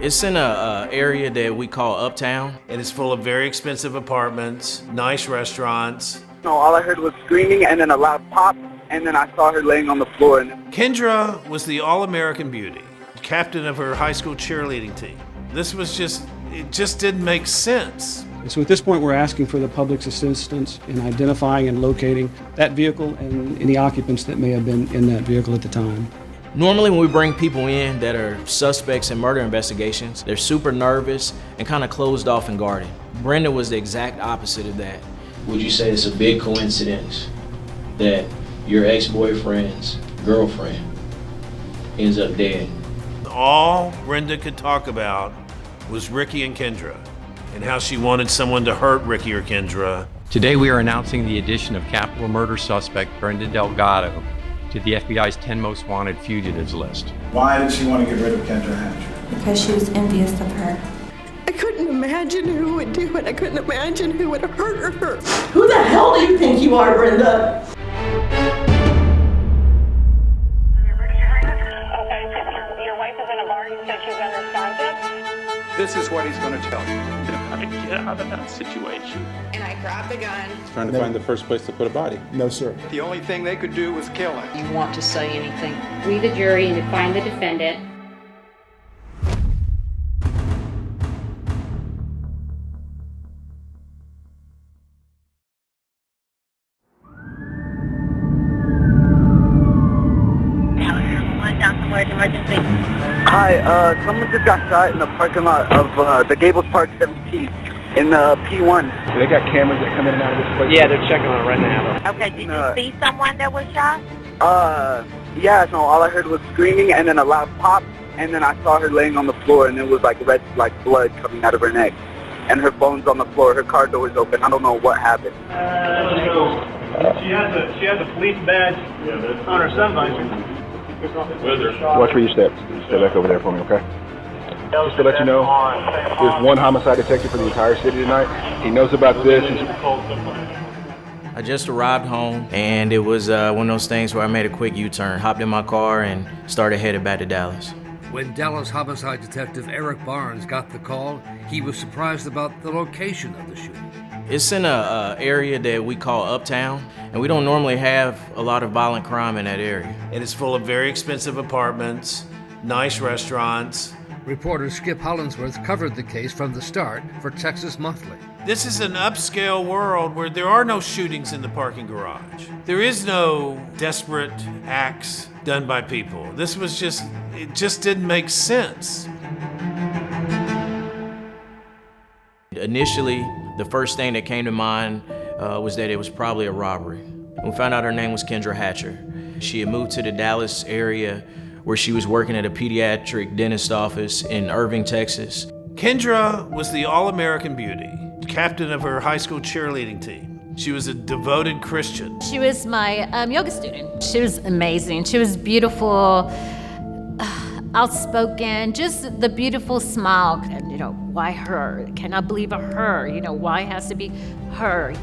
It's in a area that we call Uptown. And it's full of very expensive apartments, nice restaurants. No, all I heard was screaming and then a loud pop, and then I saw her laying on the floor. Kendra was the all-American beauty, captain of her high school cheerleading team. It just didn't make sense. And so at this point, we're asking for the public's assistance in identifying and locating that vehicle and any occupants that may have been in that vehicle at the time. Normally when we bring people in that are suspects in murder investigations, they're super nervous and kind of closed off and guarded. Brenda was the exact opposite of that. Would you say it's a big coincidence that your ex-boyfriend's girlfriend ends up dead? All Brenda could talk about was Ricky and Kendra, and how she wanted someone to hurt Ricky or Kendra. Today we are announcing the addition of capital murder suspect Brenda Delgado to the FBI's 10 most wanted fugitives list. Why did she want to get rid of Kendra Hatcher? Because she was envious of her. I couldn't imagine who would do it. I couldn't imagine who would hurt her. Who the hell do you think you are, Brenda? Your wife is in a bar. You said she's unresponsive. This is what he's going to tell you. How to get out of that situation. And I grabbed the gun. Trying to find the first place to put a body. No, sir. The only thing they could do was kill him. You want to say anything? We, the jury, and to find the defendant. Hi, someone just got shot in the parking lot of the Gables Park 17 in P1. They got cameras that come in and out of this place? Yeah, they're checking on it right now. Okay, did you see someone that was shot? Yeah, no, all I heard was screaming and then a loud pop, and then I saw her laying on the floor, and it was like red, like blood coming out of her neck. And her bones on the floor, her car door was open. I don't know what happened. She has a police badge on her sun visor. Watch where you step. Step back over there for me, okay? Just to let you know, there's one homicide detective for the entire city tonight. He knows about this. I just arrived home, and it was one of those things where I made a quick U-turn, hopped in my car, and started headed back to Dallas. When Dallas homicide detective Eric Barnes got the call, he was surprised about the location of the shooting. It's in a area that we call Uptown, and we don't normally have a lot of violent crime in that area. And it's full of very expensive apartments, nice restaurants. Reporter Skip Hollinsworth covered the case from the start for Texas Monthly. This is an upscale world where there are no shootings in the parking garage. There is no desperate acts done by people. It just didn't make sense. Initially, the first thing that came to mind was that it was probably a robbery. We found out her name was Kendra Hatcher. She had moved to the Dallas area where she was working at a pediatric dentist office in Irving, Texas. Kendra was the all-American beauty, captain of her high school cheerleading team. She was a devoted Christian. She was my yoga student. She was amazing. She was beautiful, outspoken, just the beautiful smile. And, why her? Cannot believe her. Why it has to be her?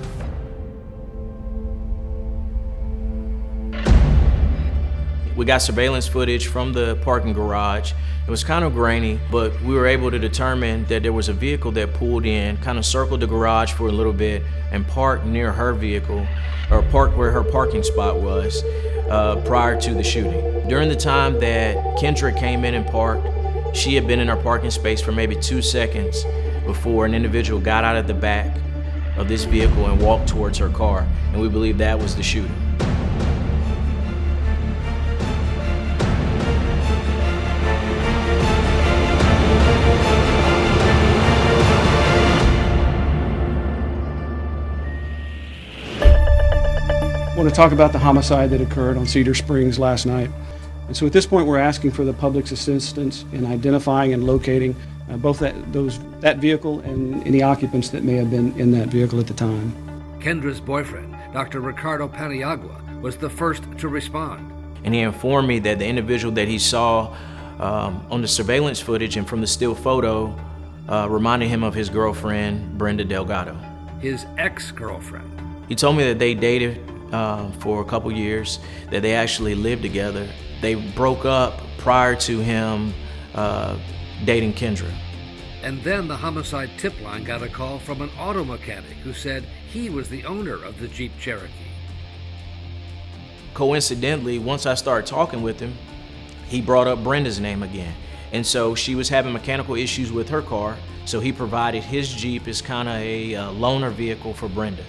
We got surveillance footage from the parking garage. It was kind of grainy, but we were able to determine that there was a vehicle that pulled in, kind of circled the garage for a little bit, and parked near her vehicle, or parked where her parking spot was prior to the shooting. During the time that Kendra came in and parked, she had been in her parking space for maybe 2 seconds before an individual got out of the back of this vehicle and walked towards her car, and we believe that was the shooter. I want to talk about the homicide that occurred on Cedar Springs last night. And so at this point, we're asking for the public's assistance in identifying and locating both that vehicle and any occupants that may have been in that vehicle at the time. Kendra's boyfriend, Dr. Ricardo Paniagua, was the first to respond. And he informed me that the individual that he saw on the surveillance footage and from the still photo reminded him of his girlfriend, Brenda Delgado. His ex-girlfriend. He told me that they dated for a couple years, that they actually lived together. They broke up prior to him dating Kendra. And then the homicide tip line got a call from an auto mechanic who said he was the owner of the Jeep Cherokee. Coincidentally, once I started talking with him, he brought up Brenda's name again. And so she was having mechanical issues with her car, so he provided his Jeep as kind of a loaner vehicle for Brenda.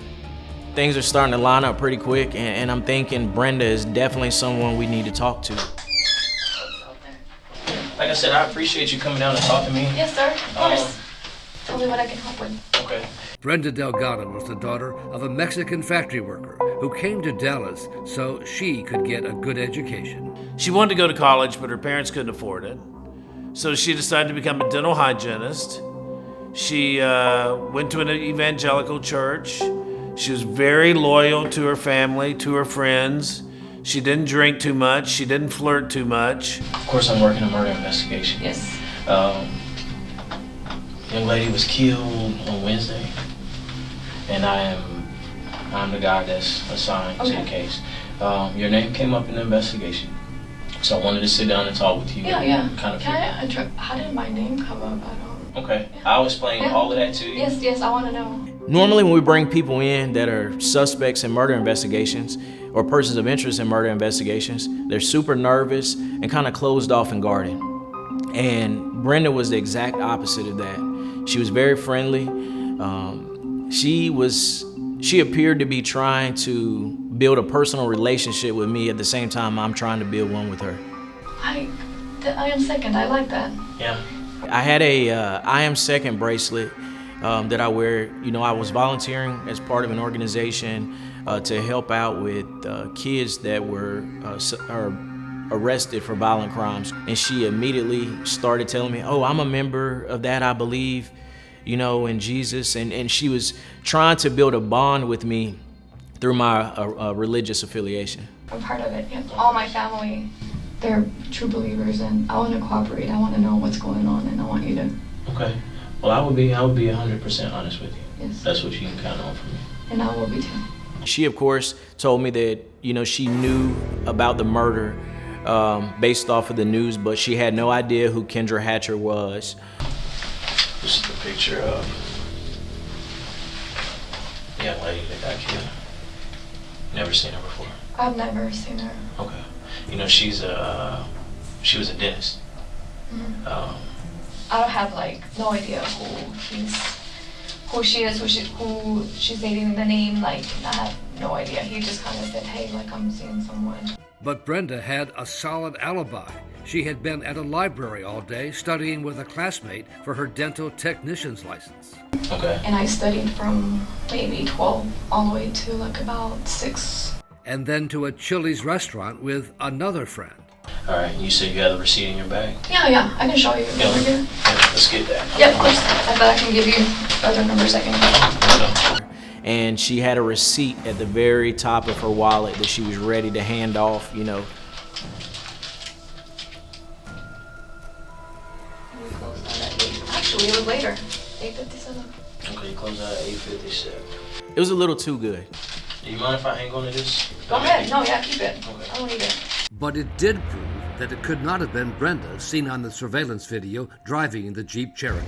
Things are starting to line up pretty quick, and I'm thinking Brenda is definitely someone we need to talk to. Like I said, I appreciate you coming down to talk to me. Yes, sir. Of course. Tell me what I can help with. Okay. Brenda Delgado was the daughter of a Mexican factory worker who came to Dallas so she could get a good education. She wanted to go to college, but her parents couldn't afford it. So she decided to become a dental hygienist. She went to an evangelical church. She was very loyal to her family, to her friends. She didn't drink too much. She didn't flirt too much. Of course, I'm working a murder investigation. Yes. Young lady was killed on Wednesday, and I'm the guy that's assigned to the case. Your name came up in the investigation, so I wanted to sit down and talk with you. Yeah. Kind of. How did my name come up? I don't. Okay, I'll explain all of that to you. Yes, I want to know. Normally, when we bring people in that are suspects in murder investigations or persons of interest in murder investigations, they're super nervous and kind of closed off and guarded. And Brenda was the exact opposite of that. She was very friendly. She appeared to be trying to build a personal relationship with me at the same time I'm trying to build one with her. I am second. I like that. Yeah. I had a I am second bracelet that I wear. You know, I was volunteering as part of an organization to help out with kids that were arrested for violent crimes. And she immediately started telling me, oh, I'm a member of that, I believe, you know, in Jesus. And she was trying to build a bond with me through my religious affiliation. I'm part of it. Yeah. All my family, they're true believers, and I want to cooperate. I want to know what's going on, and I want you to. Okay. Well, I would be 100% honest with you. Yes. That's what you can count on from me. And I will be too. She, of course, told me that, you know, she knew about the murder based off of the news, but she had no idea who Kendra Hatcher was. This is the picture of the young lady that got killed. Never seen her before? I've never seen her. Okay. You know, she was a dentist. Mm-hmm. I don't have no idea who she is, who she's dating, the name, I have no idea. He just kind of said, hey, I'm seeing someone. But Brenda had a solid alibi. She had been at a library all day studying with a classmate for her dental technician's license. Okay. And I studied from maybe 12 all the way to about 6. And then to a Chili's restaurant with another friend. All right, you said you had the receipt in your bag? Yeah, I can show you. Yeah, over here. Yeah, let's get that. Yeah, of course. I thought I can give you other numbers I can. And she had a receipt at the very top of her wallet that she was ready to hand off, you know. We closed out at 8. Actually, it was later. 8:57. Okay, you closed out at 8:57. It was a little too good. Do you mind if I hang on to this? Go ahead. No, yeah, keep it. Okay. I don't need it. But it did prove that it could not have been Brenda seen on the surveillance video driving the Jeep Cherokee.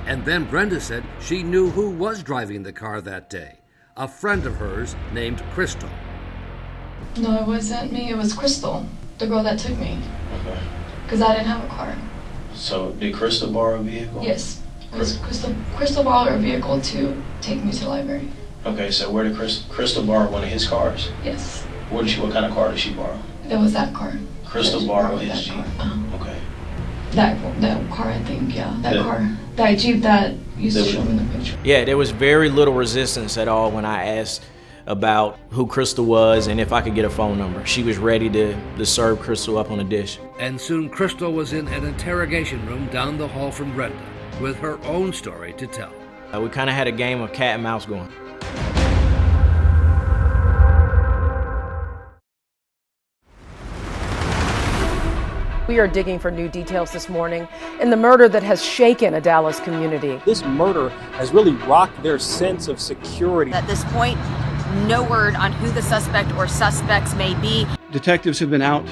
And then Brenda said she knew who was driving the car that day, a friend of hers named Crystal. No, it wasn't me. It was Crystal, the girl that took me. Okay. Because I didn't have a car. So did Crystal borrow a vehicle? Yes. It was Crystal borrowed her vehicle to take me to the library. Okay, so where did Crystal borrow one of his cars? Yes. What kind of car did she borrow? It was that car. Crystal borrowed his Jeep? Okay. That car, I think, yeah. That car. That Jeep that used to show me in the picture. Yeah, there was very little resistance at all when I asked about who Crystal was and if I could get a phone number. She was ready to serve Crystal up on a dish. And soon Crystal was in an interrogation room down the hall from Brenda with her own story to tell. We kind of had a game of cat and mouse going. We are digging for new details this morning in the murder that has shaken a Dallas community. This murder has really rocked their sense of security. At this point, no word on who the suspect or suspects may be. Detectives have been out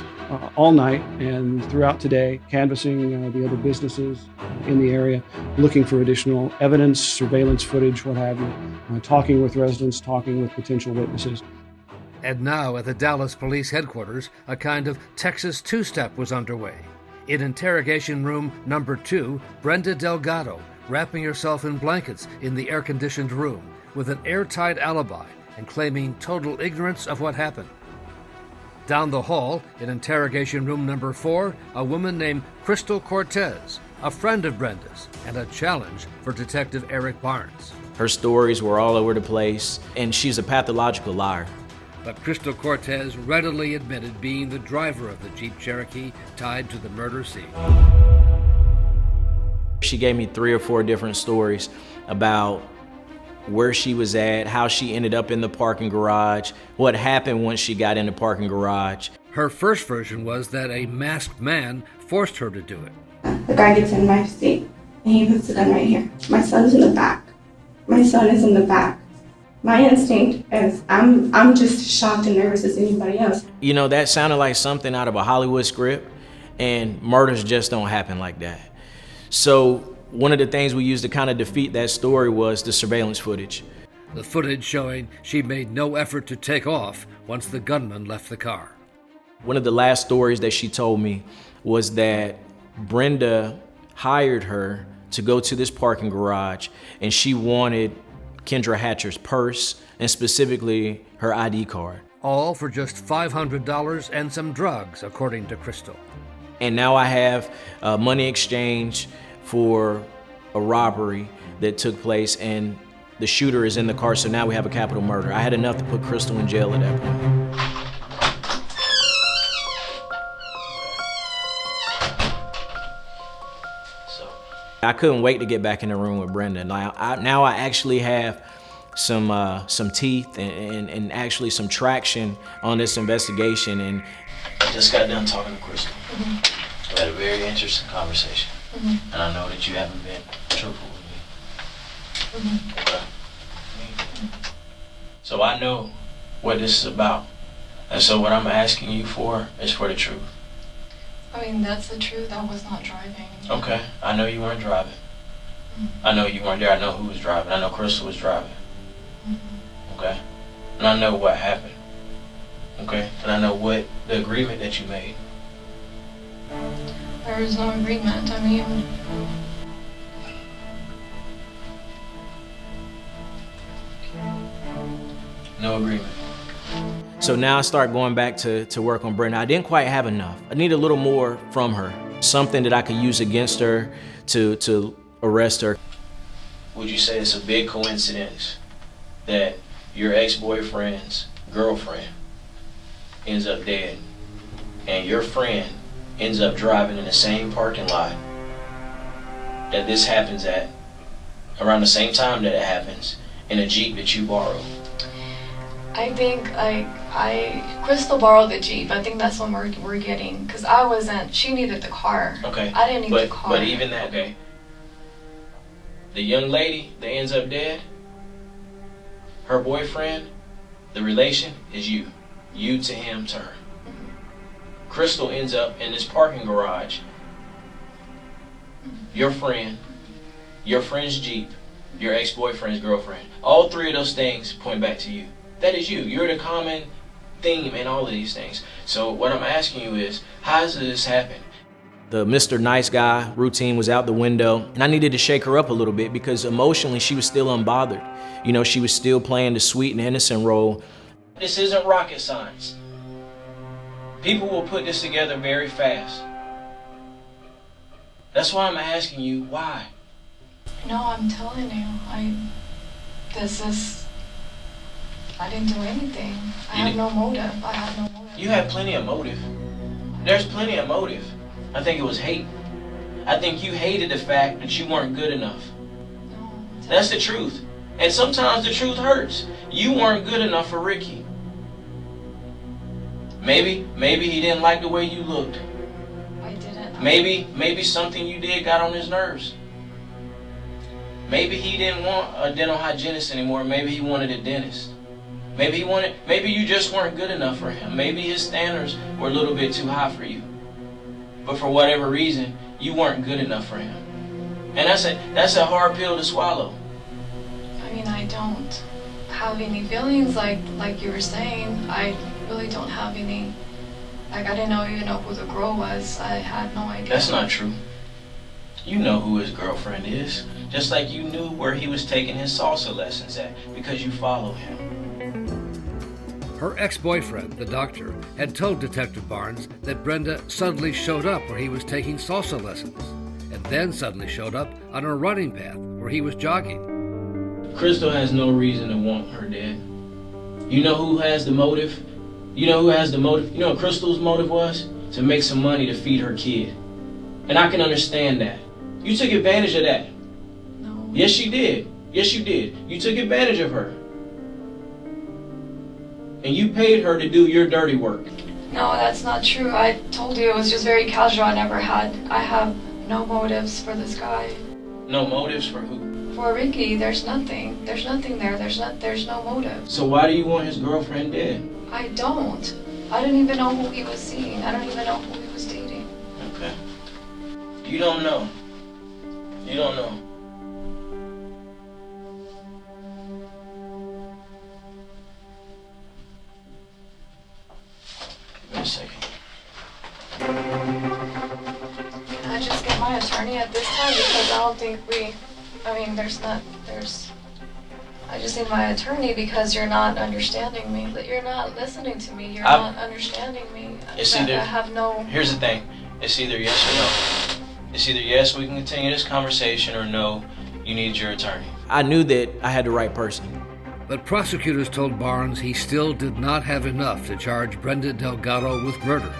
all night and throughout today, canvassing the other businesses in the area, looking for additional evidence, surveillance footage, what have you, talking with residents, talking with potential witnesses. And now at the Dallas Police Headquarters, a kind of Texas two-step was underway. In interrogation room number 2, Brenda Delgado, wrapping herself in blankets in the air-conditioned room with an airtight alibi and claiming total ignorance of what happened. Down the hall, in interrogation room number 4, a woman named Crystal Cortez, a friend of Brenda's, and a challenge for Detective Eric Barnes. Her stories were all over the place, and she's a pathological liar. But Crystal Cortez readily admitted being the driver of the Jeep Cherokee tied to the murder scene. She gave me 3 or 4 different stories about where she was at, how she ended up in the parking garage, what happened once she got in the parking garage. Her first version was that a masked man forced her to do it. The guy gets in my seat and he puts the gun right here. My son's in the back. My son is in the back. My instinct is I'm just shocked and nervous as anybody else. You know, that sounded like something out of a Hollywood script, and murders just don't happen like that. So one of the things we used to kind of defeat that story was the surveillance footage. The footage showing she made no effort to take off once the gunman left the car. One of the last stories that she told me was that Brenda hired her to go to this parking garage, and she wanted Kendra Hatcher's purse, and specifically her ID card. All for just $500 and some drugs, according to Crystal. And now I have money exchange for a robbery that took place, and the shooter is in the car, so now we have a capital murder. I had enough to put Crystal in jail at that point. I couldn't wait to get back in the room with Brenda. Now I actually have some teeth and actually some traction on this investigation. And I just got done talking to Crystal. We had a very interesting conversation. And I know that you haven't been truthful with me. Okay. So I know what this is about. And so what I'm asking you for is for the truth. I mean, that's the truth. I was not driving. Okay, I know you weren't driving. I know you weren't there. I know who was driving. I know Crystal was driving. Okay? And I know what happened. Okay? And I know what the agreement that you made. There was no agreement. I mean, no agreement. So now I start going back to work on Brenda. I didn't quite have enough. I need a little more from her. Something that I could use against her to arrest her. Would you say it's a big coincidence that your ex-boyfriend's girlfriend ends up dead and your friend ends up driving in the same parking lot that this happens at around the same time that it happens in a Jeep that you borrowed? I think Crystal borrowed the Jeep. I think that's what we're getting, because I wasn't. She needed the car. Okay. I didn't need the car. But even that, okay. The young lady that ends up dead, her boyfriend, the relation is you. You to him, to her. Crystal ends up in this parking garage. Your friend, your friend's Jeep, your ex-boyfriend's girlfriend. All 3 of those things point back to you. That is you. You're the common theme in all of these things. So what I'm asking you is, how does this happen? The Mr. Nice Guy routine was out the window, and I needed to shake her up a little bit because emotionally she was still unbothered. You know, she was still playing the sweet and innocent role. This isn't rocket science. People will put this together very fast. That's why I'm asking you, why? No, I'm telling you, I didn't do anything. I had no motive. You had plenty of motive. There's plenty of motive. I think it was hate. I think you hated the fact that you weren't good enough. That's the truth. And sometimes the truth hurts. You weren't good enough for Ricky. Maybe he didn't like the way you looked. I didn't. Maybe something you did got on his nerves. Maybe he didn't want a dental hygienist anymore. Maybe he wanted a dentist. Maybe you just weren't good enough for him. Maybe his standards were a little bit too high for you. But for whatever reason, you weren't good enough for him. And that's a hard pill to swallow. I mean, I don't have any feelings like you were saying. I really don't have any. Like, I didn't even know who the girl was. I had no idea. That's not true. You know who his girlfriend is. Just like you knew where he was taking his salsa lessons at, because you follow him. Her ex-boyfriend, the doctor, had told Detective Barnes that Brenda suddenly showed up where he was taking salsa lessons, and then suddenly showed up on a running path where he was jogging. Crystal has no reason to want her dead. You know who has the motive? You know what Crystal's motive was? To make some money to feed her kid. And I can understand that. You took advantage of that. No. Yes, you did. Yes, you did. You took advantage of her. And you paid her to do your dirty work. No, that's not true. I told you it was just very casual. I have no motives for this guy. No motives for who? For Ricky, there's nothing. There's nothing there. There's no motive. So why do you want his girlfriend dead? I don't. I didn't even know who he was seeing. I don't even know who he was dating. Okay. You don't know. You don't know. Give me a second. Can I just get my attorney at this time? Because I don't think I just need my attorney because you're not understanding me. You're not listening to me. You're not understanding me. It's either, I have no... Here's the thing. It's either yes or no. It's either yes, we can continue this conversation, or no, you need your attorney. I knew that I had the right person. But prosecutors told Barnes he still did not have enough to charge Brenda Delgado with murder.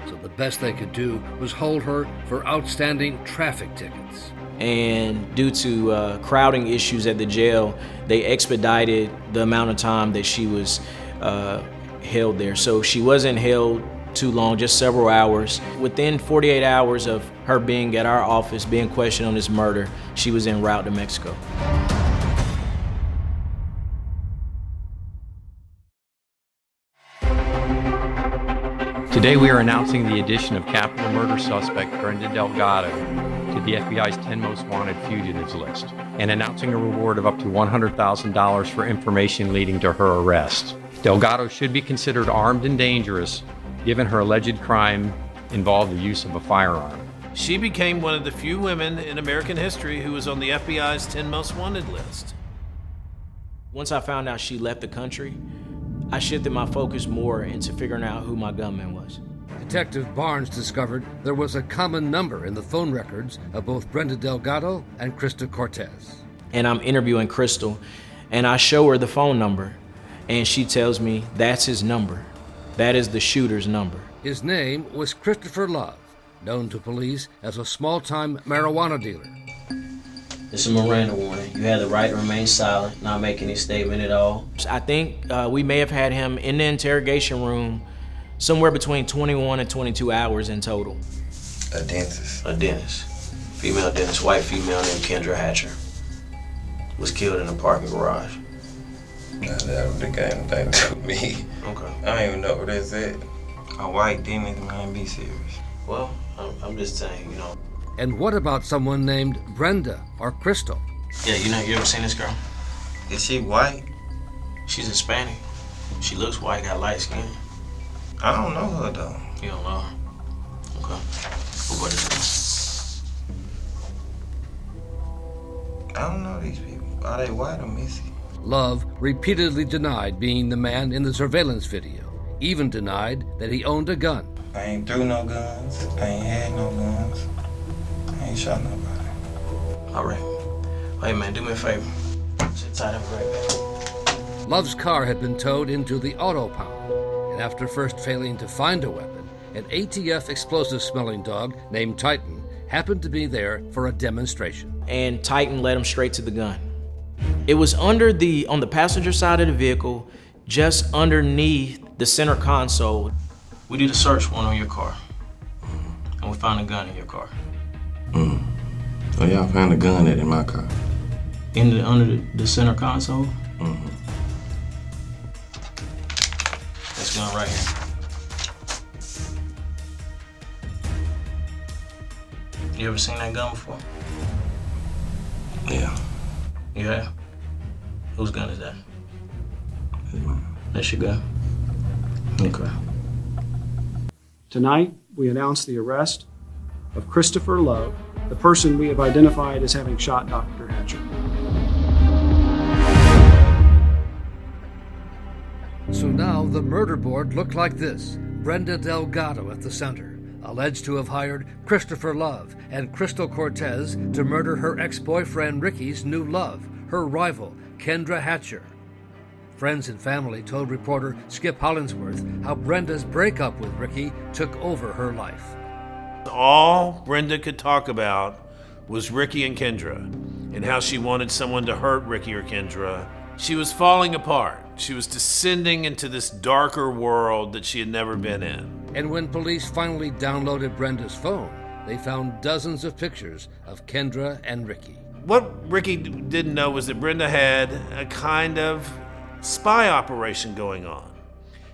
So the best they could do was hold her for outstanding traffic tickets. And due to crowding issues at the jail, they expedited the amount of time that she was held there. So she wasn't held too long, just several hours. Within 48 hours of her being at our office, being questioned on this murder, she was en route to Mexico. Today we are announcing the addition of capital murder suspect Brenda Delgado to the FBI's 10 most wanted fugitives list, and announcing a reward of up to $100,000 for information leading to her arrest. Delgado should be considered armed and dangerous, given her alleged crime involved the use of a firearm. She became one of the few women in American history who was on the FBI's 10 most wanted list. Once I found out she left the country, I shifted my focus more into figuring out who my gunman was. Detective Barnes discovered there was a common number in the phone records of both Brenda Delgado and Krista Cortez. And I'm interviewing Crystal, and I show her the phone number, and she tells me that's his number. That is the shooter's number. His name was Christopher Love, known to police as a small-time marijuana dealer. It's a Miranda warning. You have the right to remain silent, not make any statement at all. I think we may have had him in the interrogation room somewhere between 21 and 22 hours in total. A dentist? A dentist. Female dentist, white female named Kendra Hatcher. Was killed in a parking garage. Nah, that would have got anything to do with me. Okay. I don't even know what that's it. A white dentist, man, be serious. Well, I'm just saying, you know. And what about someone named Brenda or Crystal? Yeah, you ever seen this girl? Is she white? She's Hispanic. She looks white, got light skin. I don't know her though. You don't know her? Okay. But what is it? I don't know these people. Are they white or missy? Love repeatedly denied being the man in the surveillance video, even denied that he owned a gun. I ain't threw no guns. I ain't had no guns. I ain't shot nobody. All right. Hey, man, do me a favor. Sit tight, I'll be right back. Love's car had been towed into the auto pound, and after first failing to find a weapon, an ATF explosive-smelling dog named Titan happened to be there for a demonstration. And Titan led him straight to the gun. It was on the passenger side of the vehicle, just underneath the center console. We did a search warrant on your car, and we found a gun in your car. So y'all found a gun in my car? Under the center console? This gun right here. You ever seen that gun before? Yeah. You have? Whose gun is that? That's your gun? Okay. Tonight, we announce the arrest of Christopher Love, the person we have identified as having shot Dr. Hatcher. So now the murder board looked like this. Brenda Delgado at the center, alleged to have hired Christopher Love and Crystal Cortez to murder her ex-boyfriend Ricky's new love, her rival, Kendra Hatcher. Friends and family told reporter Skip Hollingsworth how Brenda's breakup with Ricky took over her life. All Brenda could talk about was Ricky and Kendra, and how she wanted someone to hurt Ricky or Kendra. She was falling apart. She was descending into this darker world that she had never been in. And when police finally downloaded Brenda's phone, they found dozens of pictures of Kendra and Ricky. What Ricky didn't know was that Brenda had a kind of spy operation going on.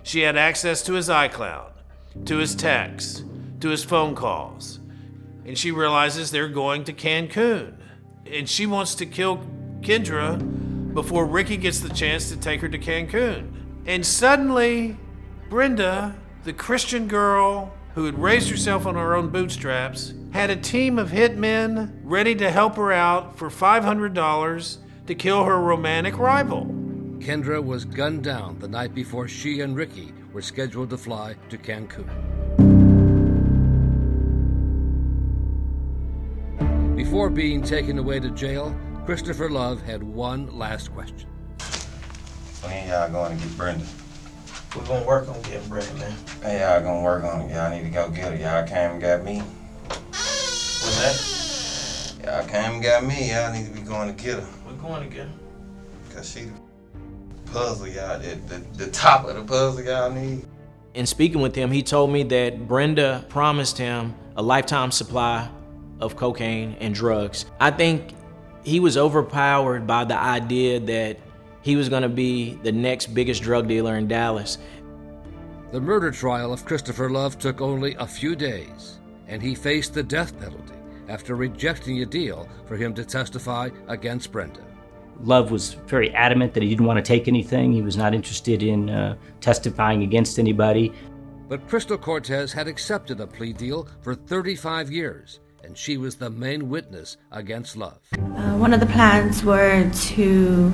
She had access to his iCloud, to his texts, to his phone calls. And she realizes they're going to Cancun. And she wants to kill Kendra before Ricky gets the chance to take her to Cancun. And suddenly, Brenda, the Christian girl who had raised herself on her own bootstraps, had a team of hitmen ready to help her out for $500 to kill her romantic rival. Kendra was gunned down the night before she and Ricky were scheduled to fly to Cancun. Before being taken away to jail, Christopher Love had one last question. When y'all going to get Brenda? We're gonna work on getting Brenda, man. Hey, y'all gonna work on it. Y'all need to go get her. Y'all came and got me. What's that? Y'all came and got me. Y'all need to be going to get her. We're going to get her. Cause she the puzzle y'all, the top of the puzzle y'all need. In speaking with him, he told me that Brenda promised him a lifetime supply of cocaine and drugs. I think he was overpowered by the idea that he was gonna be the next biggest drug dealer in Dallas. The murder trial of Christopher Love took only a few days, and he faced the death penalty after rejecting a deal for him to testify against Brenda. Love was very adamant that he didn't want to take anything. He was not interested in testifying against anybody. But Crystal Cortez had accepted a plea deal for 35 years, and she was the main witness against Love. One of the plans were to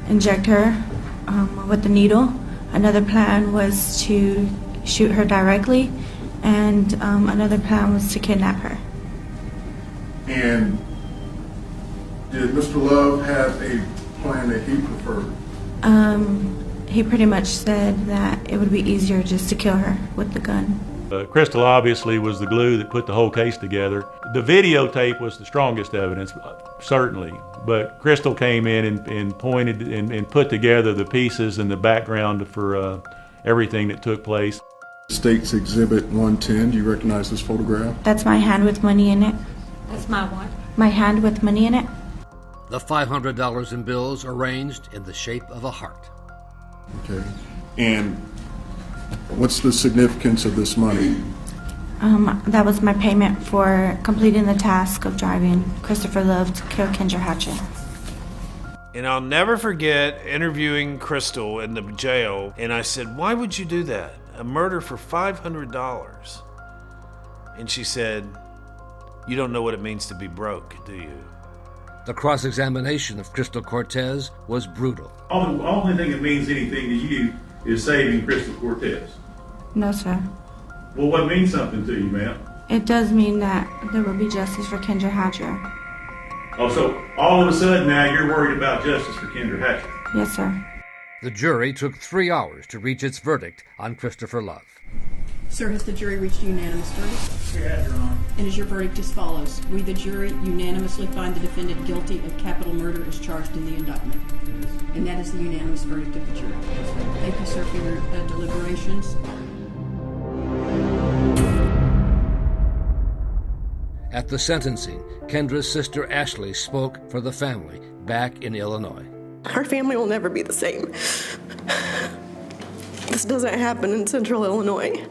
inject her with the needle. Another plan was to shoot her directly, and another plan was to kidnap her. And did Mr. Love have a plan that he preferred? He pretty much said that it would be easier just to kill her with the gun. Crystal obviously was the glue that put the whole case together. The videotape was the strongest evidence, certainly, but Crystal came in and pointed and put together the pieces and the background for everything that took place. State's Exhibit 110, do you recognize this photograph? That's my hand with money in it. That's my what? My hand with money in it. The $500 in bills arranged in the shape of a heart. Okay. And what's the significance of this money? That was my payment for completing the task of driving Christopher Love to kill Kendra Hatcher. And I'll never forget interviewing Crystal in the jail, and I said, "Why would you do that? A murder for $500? And she said, "You don't know what it means to be broke, do you?" The cross-examination of Crystal Cortez was brutal. The only thing that means anything to you is saving Crystal Cortez. No, sir. Well, what means something to you, ma'am? It does mean that there will be justice for Kendra Hatcher. Oh, so all of a sudden now you're worried about justice for Kendra Hatcher? Yes, sir. The jury took 3 hours to reach its verdict on Christopher Love. Sir, has the jury reached a unanimous verdict? We have, Your Honor. And is your verdict as follows? We, the jury, unanimously find the defendant guilty of capital murder as charged in the indictment. Yes. And that is the unanimous verdict of the jury. Thank you, sir, for your deliberations. At the sentencing, Kendra's sister Ashley spoke for the family back in Illinois. Her family will never be the same. The this doesn't happen in Central Illinois.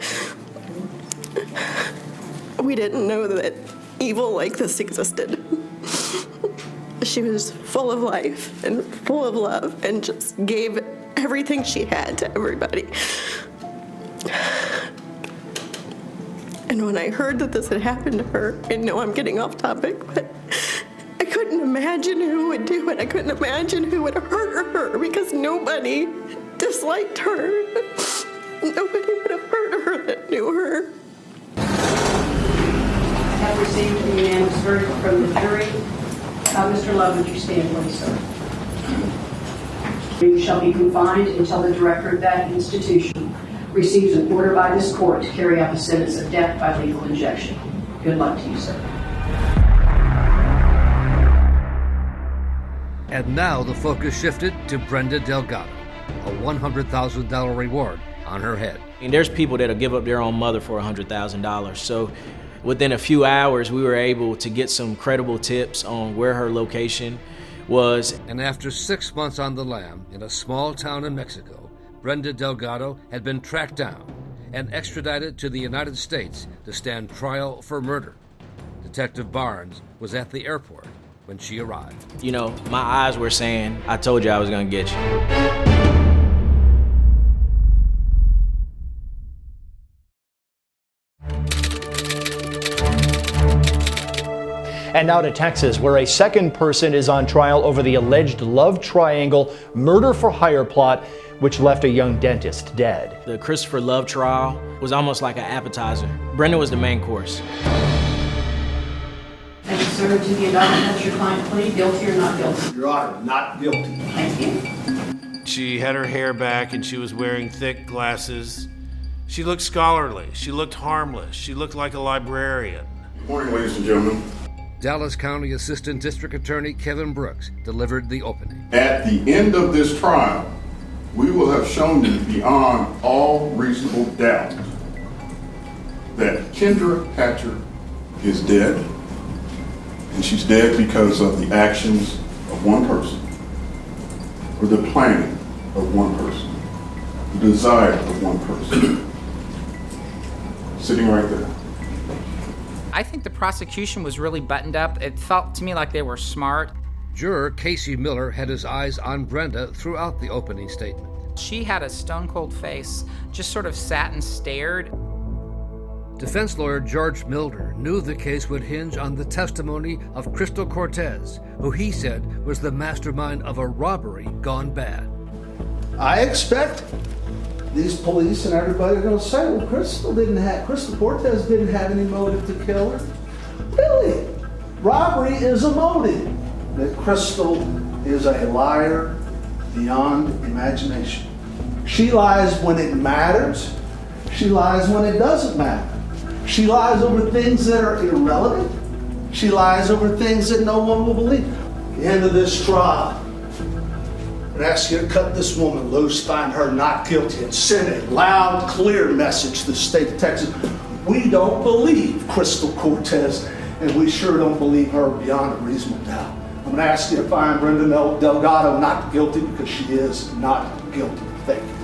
We didn't know that evil like this existed. She was full of life and full of love and just gave everything she had to everybody. And when I heard that this had happened to her, I know I'm getting off topic, but I couldn't imagine who would do it. I couldn't imagine who would hurt her because nobody disliked her. Nobody would have heard of her that knew her. I have received a unanimous verdict from the jury. Mr. Love, would you stand, please, sir? You shall be confined until the director of that institution receives an order by this court to carry out the sentence of death by lethal injection. Good luck to you, sir. And now the focus shifted to Brenda Delgado, a $100,000 reward on her head. And there's people that'll give up their own mother for $100,000. So within a few hours, we were able to get some credible tips on where her location was. And after 6 months on the lam in a small town in Mexico, Brenda Delgado had been tracked down and extradited to the United States to stand trial for murder. Detective Barnes was at the airport when she arrived. You know, my eyes were saying, I told you I was gonna get you. And now to Texas, where a second person is on trial over the alleged love triangle murder for hire plot, which left a young dentist dead. The Christopher Love trial was almost like an appetizer. Brenda was the main course. Thank you, sir. To the indictment, has your client plead guilty or not guilty? Your Honor, not guilty. Thank you. She had her hair back and she was wearing thick glasses. She looked scholarly. She looked harmless. She looked like a librarian. Good morning, ladies and gentlemen. Dallas County Assistant District Attorney Kevin Brooks delivered the opening. At the end of this trial, we will have shown you beyond all reasonable doubt that Kendra Hatcher is dead, and she's dead because of the actions of one person, or the planning of one person, the desire of one person. Sitting right there. I think the prosecution was really buttoned up. It felt to me like they were smart. Juror Casey Miller had his eyes on Brenda throughout the opening statement. She had a stone-cold face, just sort of sat and stared. Defense lawyer George Milder knew the case would hinge on the testimony of Crystal Cortez, who he said was the mastermind of a robbery gone bad. I expect these police and everybody are going to say, well, Crystal Cortez didn't have any motive to kill her. Really? Robbery is a motive. That Crystal is a liar beyond imagination. She lies when it matters. She lies when it doesn't matter. She lies over things that are irrelevant. She lies over things that no one will believe. At the end of this trial, I ask you to cut this woman loose, find her not guilty, and send a loud, clear message to the state of Texas. We don't believe Crystal Cortez, and we sure don't believe her beyond a reasonable doubt. I'm going to ask you to find Brenda Delgado not guilty because she is not guilty. Thank you.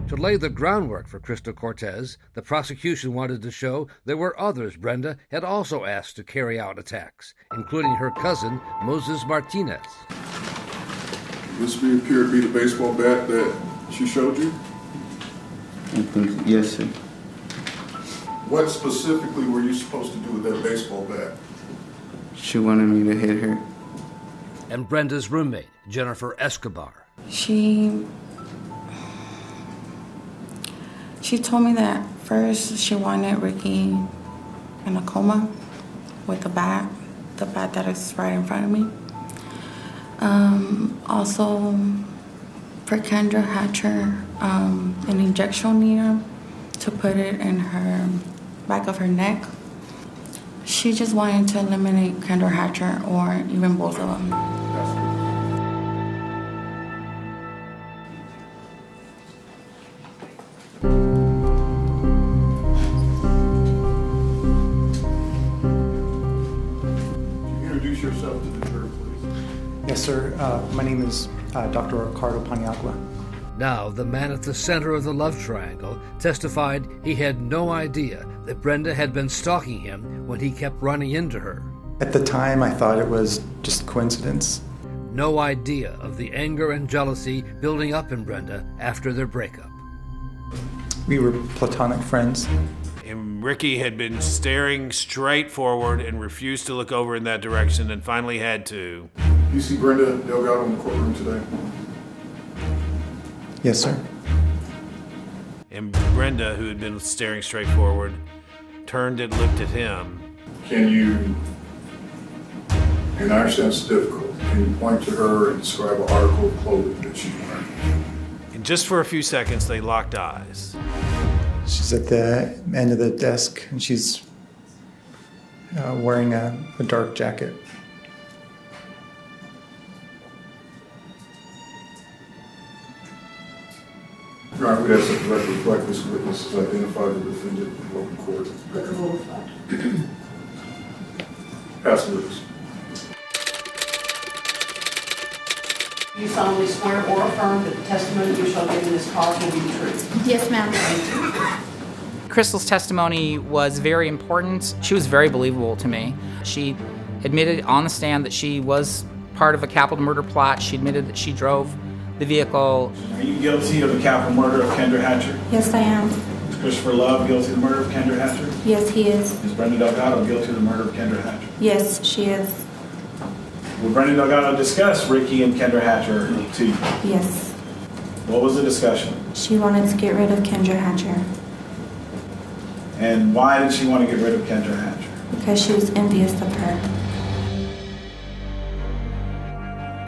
To lay the groundwork for Crystal Cortez, the prosecution wanted to show there were others Brenda had also asked to carry out attacks, including her cousin, Moses Martinez. This appear to be the baseball bat that she showed you? I think, yes, sir. What specifically were you supposed to do with that baseball bat? She wanted me to hit her. And Brenda's roommate, Jennifer Escobar. She told me that first she wanted Ricky in a coma with the bat that is right in front of me. Also for Kendra Hatcher, an injection needle to put it in her back of her neck. She just wanted to eliminate Kendra Hatcher or even both of them. Introduce yourself to the jury, please. Yes, sir. My name is Dr. Ricardo Paniagua. Now, the man at the center of the love triangle testified he had no idea that Brenda had been stalking him when he kept running into her. At the time, I thought it was just coincidence. No idea of the anger and jealousy building up in Brenda after their breakup. We were platonic friends. And Ricky had been staring straight forward and refused to look over in that direction and finally had to. You see Brenda Delgado in the courtroom today? Yes, sir. And Brenda, who had been staring straight forward, turned and looked at him. Can you, and I understand it's difficult, can you point to her and describe an article of clothing that she's wearing? And just for a few seconds, they locked eyes. She's at the end of the desk, and she's wearing a dark jacket. Your Honor, we'd ask that the record reflect this witness has identified the defendant in open court. Record will reflect. Pass the witness. You solemnly swear or affirm that the testimony you shall give in this cause will be the truth? Yes, ma'am. Crystal's testimony was very important. She was very believable to me. She admitted on the stand that she was part of a capital murder plot. She admitted that she drove the vehicle. Are you guilty of the capital murder of Kendra Hatcher? Yes, I am. Is Christopher Love guilty of the murder of Kendra Hatcher? Yes, he is. Is Brenda Delgado guilty of the murder of Kendra Hatcher? Yes, she is. Will Brenda Delgado discuss Ricky and Kendra Hatcher to you? Yes. What was the discussion? She wanted to get rid of Kendra Hatcher And why did she want to get rid of Kendra Hatcher? because she was envious of her.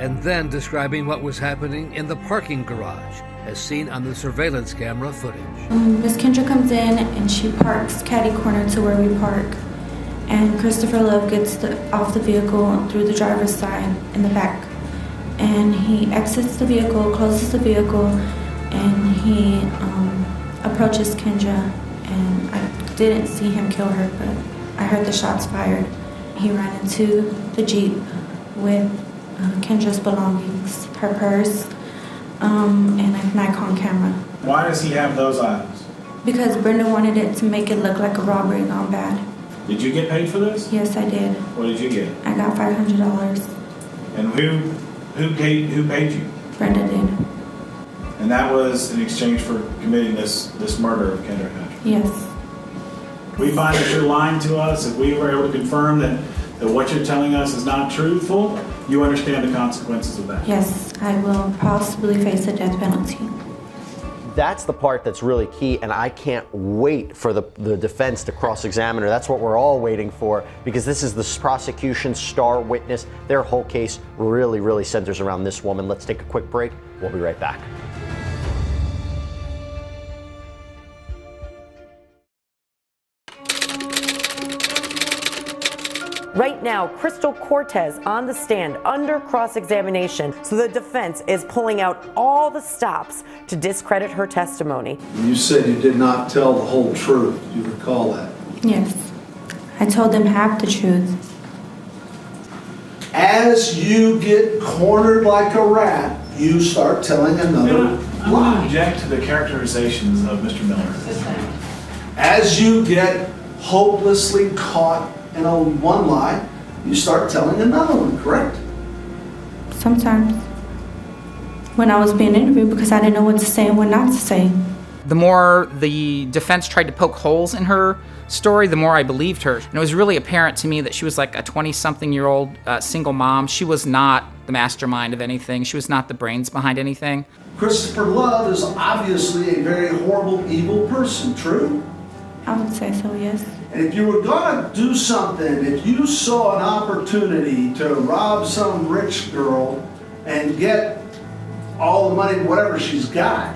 And then describing what was happening in the parking garage, as seen on the surveillance camera footage. Miss Kendra comes in and she parks catty corner to where we park. And Christopher Love gets off the vehicle through the driver's side in the back. And he exits the vehicle, closes the vehicle, and he approaches Kendra. And I didn't see him kill her, but I heard the shots fired. He ran into the Jeep with Kendra's belongings, her purse, and a Nikon camera. Why does he have those items? Because Brenda wanted it to make it look like a robbery gone bad. Did you get paid for this? Yes, I did. What did you get? I got $500. And who paid you? Brenda did. And that was in exchange for committing this murder of Kendra Hatcher? Yes. We find that you're lying to us. If we were able to confirm that what you're telling us is not truthful, you understand the consequences of that? Yes, I will possibly face a death penalty. That's the part that's really key, and I can't wait for the defense to cross-examine her. That's what we're all waiting for, because this is the prosecution's star witness. Their whole case really, really centers around this woman. Let's take a quick break. We'll be right back. Right now, Crystal Cortez on the stand under cross-examination, so the defense is pulling out all the stops to discredit her testimony. You said you did not tell the whole truth. Do you recall that? Yes. I told them half the truth. As you get cornered like a rat, you start telling another lie. I object to the characterizations of Mr. Miller. As you get hopelessly caught in one lie, you start telling another one, correct? Sometimes. When I was being interviewed because I didn't know what to say and what not to say. The more the defense tried to poke holes in her story, the more I believed her. And it was really apparent to me that she was like a 20-something-year-old single mom. She was not the mastermind of anything. She was not the brains behind anything. Christopher Love is obviously a very horrible, evil person, true? I would say so, yes. And if you were gonna do something, if you saw an opportunity to rob some rich girl and get all the money, whatever she's got,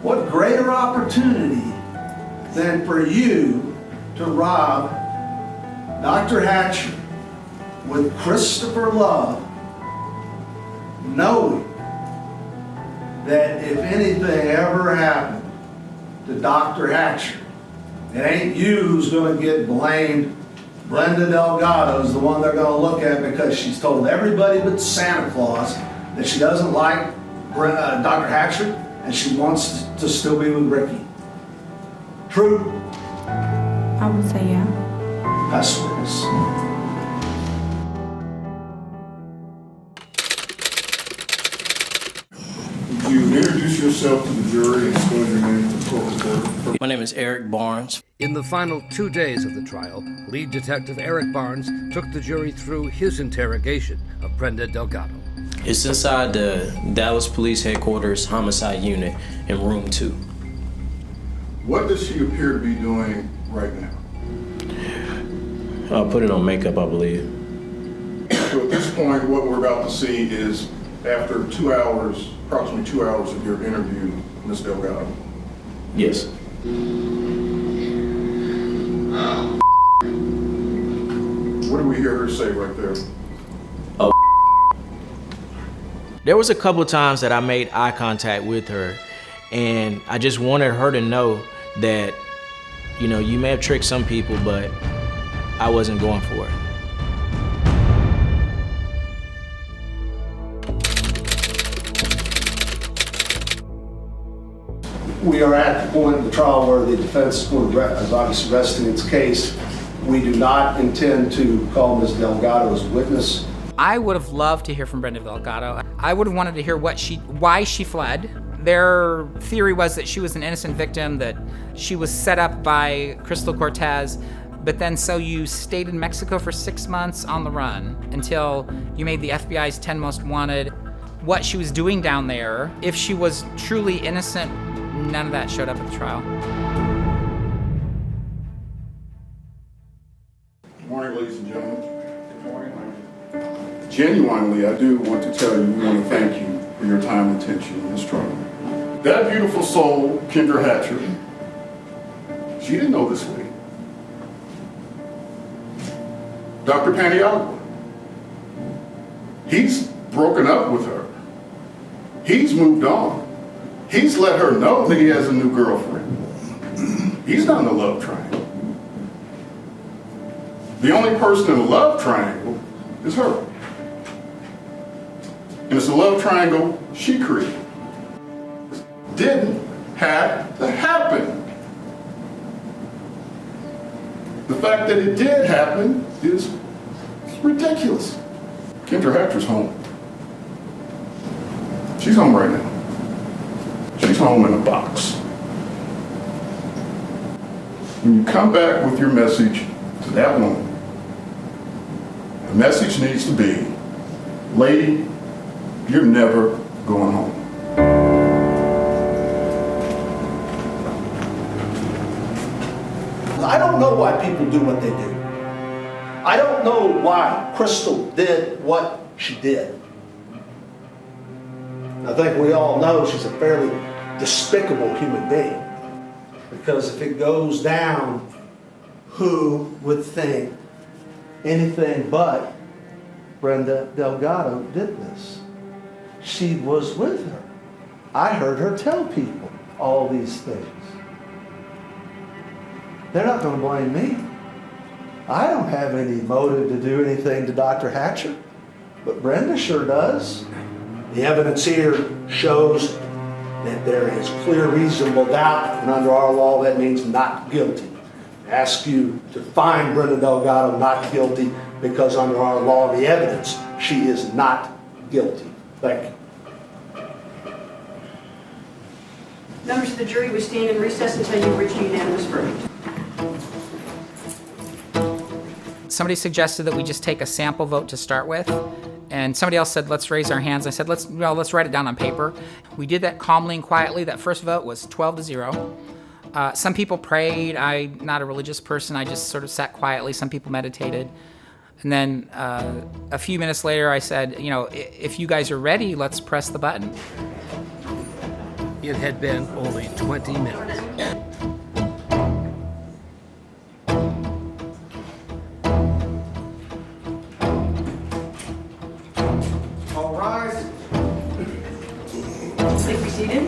what greater opportunity than for you to rob Dr. Hatcher with Christopher Love, knowing that if anything ever happened to Dr. Hatcher, it ain't you who's going to get blamed. Brenda Delgado is the one they're going to look at because she's told everybody but Santa Claus that she doesn't like Dr. Hatcher, and she wants to still be with Ricky. True? I would say yeah. That's witness. Would you introduce yourself to the jury and spell your name for court reporter? My name is Eric Barnes. In the final 2 days of the trial, lead detective Eric Barnes took the jury through his interrogation of Brenda Delgado. It's inside the Dallas Police Headquarters Homicide Unit in room 2. What does she appear to be doing right now? Putting on makeup, I believe. So at this point, what we're about to see is after 2 hours, approximately 2 hours of your interview, Ms. Delgado. Yes. What do we hear her say right there? Oh. There was a couple times that I made eye contact with her, and I just wanted her to know that, you know, you may have tricked some people, but I wasn't going for it. We are at the point in the trial where the defense is obviously resting its case. We do not intend to call Ms. Delgado as a witness. I would have loved to hear from Brenda Delgado. I would have wanted to hear why she fled. Their theory was that she was an innocent victim, that she was set up by Crystal Cortez, but then so you stayed in Mexico for 6 months on the run until you made the FBI's 10 Most Wanted. What she was doing down there, if she was truly innocent, none of that showed up at the trial. Good morning, ladies and gentlemen. Good morning. Genuinely, I do want to tell you, we want to thank you for your time and attention in this trial. That beautiful soul, Kendra Hatcher, she didn't know this way. Dr. Paniagua, he's broken up with her. He's moved on. He's let her know that he has a new girlfriend. He's not in the love triangle. The only person in the love triangle is her. And it's a love triangle she created. Didn't have to happen. The fact that it did happen is ridiculous. Kendra Hatcher's home. She's home right now. She's home in a box. When you come back with your message to that woman, the message needs to be, lady, you're never going home. I don't know why people do what they do. I don't know why Crystal did what she did. I think we all know she's a fairly despicable human being. Because if it goes down, who would think anything but Brenda Delgado did this? She was with her. I heard her tell people all these things. They're not going to blame me. I don't have any motive to do anything to Dr. Hatcher, but Brenda sure does. The evidence here shows that there is clear reasonable doubt, and under our law that means not guilty. I ask you to find Brenda Delgado not guilty because under our law of the evidence, she is not guilty. Thank you. Members of the jury, we stand in recess until you reach a unanimous verdict. Somebody suggested that we just take a sample vote to start with, and somebody else said, let's raise our hands. I said, let's write it down on paper. We did that calmly and quietly. That first vote was 12-0. Some people prayed. I'm not a religious person. I just sort of sat quietly. Some people meditated. And then a few minutes later, I said, if you guys are ready, let's press the button. It had been only 20 minutes. All rise. Please be seated.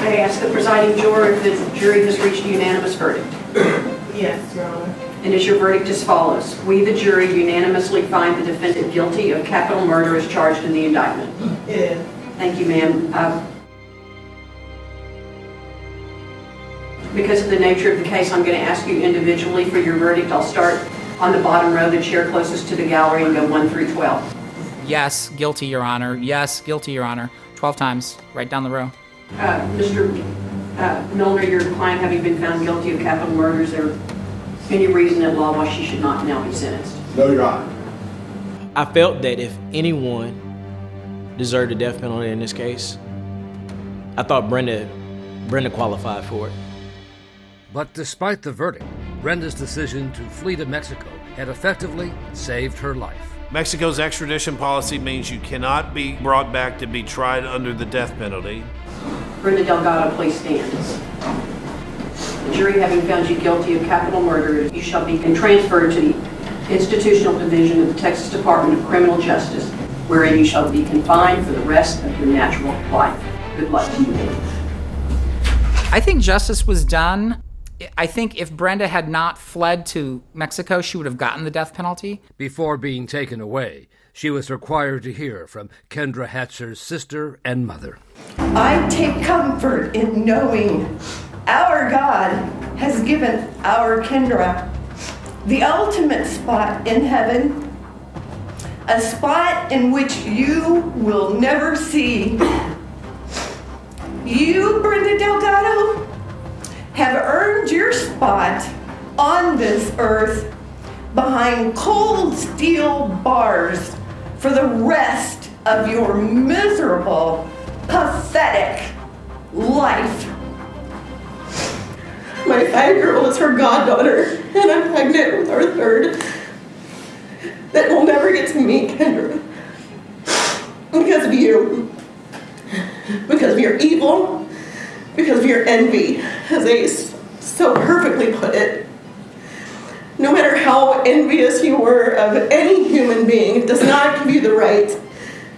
I ask the presiding juror if the jury has reached a unanimous verdict. Yes, Your Honor. And is your verdict as follows? We, the jury, unanimously find the defendant guilty of capital murder as charged in the indictment. It is. Thank you, ma'am. Because of the nature of the case, I'm going to ask you individually for your verdict. I'll start on the bottom row, the chair closest to the gallery, and go 1 through 12. Yes, guilty, Your Honor. Yes, guilty, Your Honor. 12 times, right down the row. Mr. Milner, your client having been found guilty of capital murder, is there any reason in law why she should not now be sentenced? No, Your Honor. I felt that if anyone deserved a death penalty in this case, I thought Brenda qualified for it. But despite the verdict, Brenda's decision to flee to Mexico had effectively saved her life. Mexico's extradition policy means you cannot be brought back to be tried under the death penalty. Brenda Delgado, please stand. The jury having found you guilty of capital murder, you shall be transferred to the institutional division of the Texas Department of Criminal Justice, wherein you shall be confined for the rest of your natural life. Good luck to you. I think justice was done. I think if Brenda had not fled to Mexico, she would have gotten the death penalty. Before being taken away, she was required to hear from Kendra Hatcher's sister and mother. I take comfort in knowing our God has given our Kendra the ultimate spot in heaven, a spot in which you will never see. You, Brenda Delgado, have earned your spot on this earth behind cold steel bars for the rest of your miserable, pathetic life. My 5-year-old is her goddaughter, and I'm pregnant with our third that will never get to meet Kendra because of you, because of your evil, because of your envy, as Ace so perfectly put it. No matter how envious you were of any human being, it does not give you the right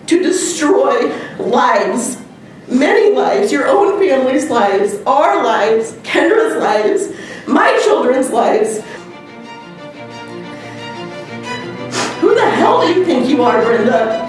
to destroy lives, many lives, your own family's lives, our lives, Kendra's lives, my children's lives. Who the hell do you think you are, Brenda?